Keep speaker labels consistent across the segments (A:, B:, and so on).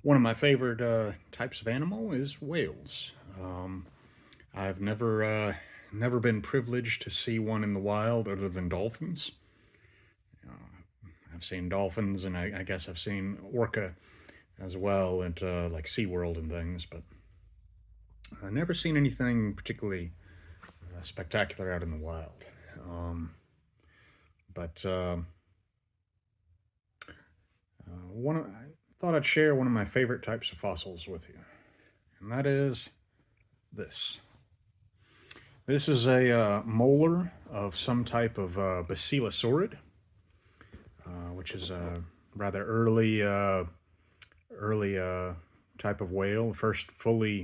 A: One of my favorite types of animal is whales. I've never been privileged to see one in the wild other than dolphins. I've seen dolphins, and I guess I've seen orca as well at like SeaWorld and things, but I've never seen anything particularly spectacular out in the wild. Um, but I thought I'd share one of my favorite types of fossils with you, and that is this. This is a molar of some type of Basilosaurid, which is a rather early type of whale, first uh,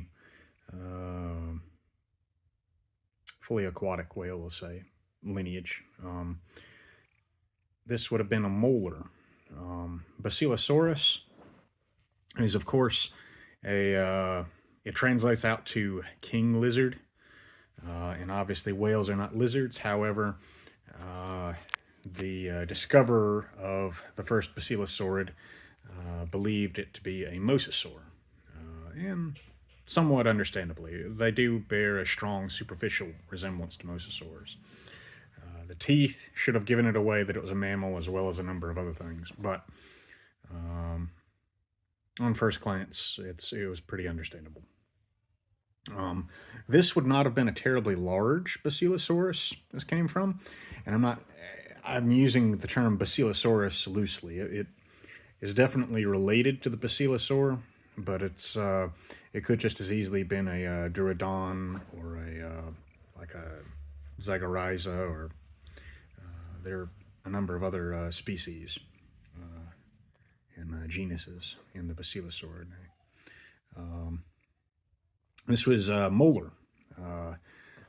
A: fully aquatic whale, we'll say, lineage. This would have been a molar. Basilosaurus is, of course, it translates out to king lizard, and obviously whales are not lizards. However, uh, the discoverer of the first Basilosaurid believed it to be a mosasaur, and somewhat understandably, they do bear a strong superficial resemblance to mosasaurs. The teeth should have given it away that it was a mammal as well as a number of other things, but on first glance, it was pretty understandable. Um, this would not have been a terribly large Basilosaurus. This came from, and I'm using the term Basilosaurus loosely. It is definitely related to the Basilosaur, but it could just as easily been a Durodon or a like a Zygorrhiza, or there are a number of other species and genuses in the Basilosaurid. Um, this was molar. Uh,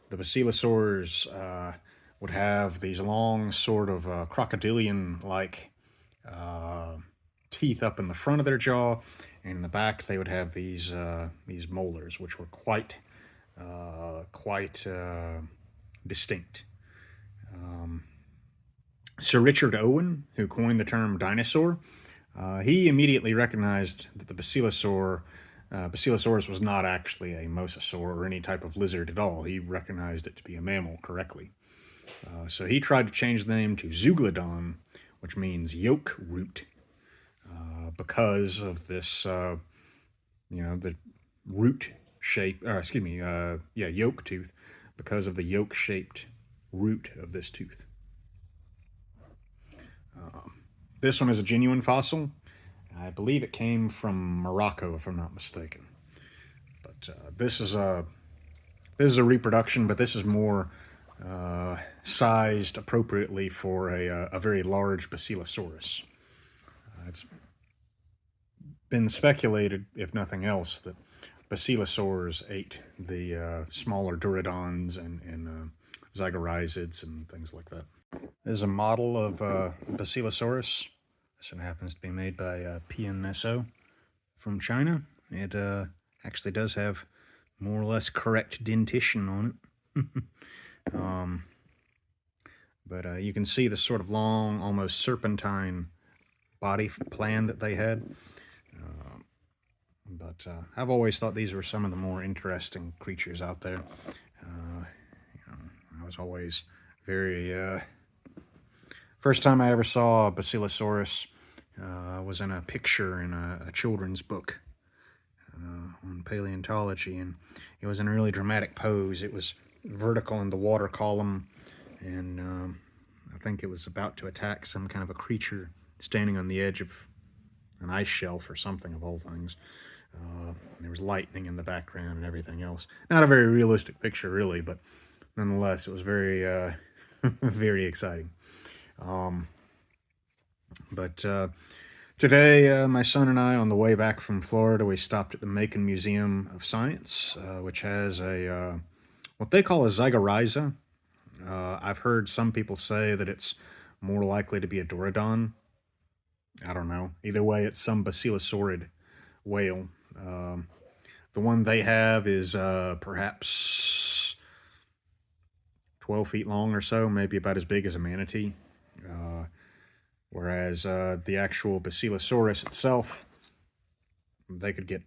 A: the Basilosaurs would have these long, sort of crocodilian-like uh, teeth up in the front of their jaw, and in the back they would have these molars, which were quite distinct. Um, Sir Richard Owen, who coined the term dinosaur, he immediately recognized that the Basilosaurus was not actually a mosasaur or any type of lizard at all. He recognized it to be a mammal correctly. So he tried to change the name to Zeuglodon, which means yolk root, because of this, the root shape, yolk tooth, because of the yolk shaped root of this tooth. This one is a genuine fossil. I believe it came from Morocco, if I'm not mistaken. But this is a reproduction, but this is more sized appropriately for a very large Basilosaurus. It's been speculated, if nothing else, that Basilosaurs ate the smaller Durodons and Zygorrhizids and things like that. This is a model of Basilosaurus. This one happens to be made by PNSO from China. It actually does have more or less correct dentition on it. But you can see the sort of long, almost serpentine body plan that they had. But I've always thought these were some of the more interesting creatures out there. I was always very... First time I ever saw a Basilosaurus was in a picture in a children's book on paleontology, and it was in a really dramatic pose. It was vertical in the water column, and I think it was about to attack some kind of a creature standing on the edge of an ice shelf or something, of all things. There was lightning in the background and everything else. Not a very realistic picture, really, but nonetheless, it was very, very exciting. But today, my son and I, on the way back from Florida, we stopped at the Macon Museum of Science, which has what they call a Zygorrhiza. I've heard some people say that it's more likely to be a Dorodon. I don't know. Either way, it's some Basilosaurid whale. The one they have is perhaps 12 feet long or so, maybe about as big as a manatee. Whereas the actual Basilosaurus itself They could get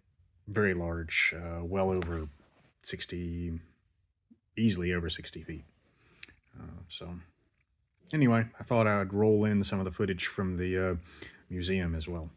A: very large, well over 60, easily over 60 feet. So anyway, I thought I would roll in some of the footage from the museum as well.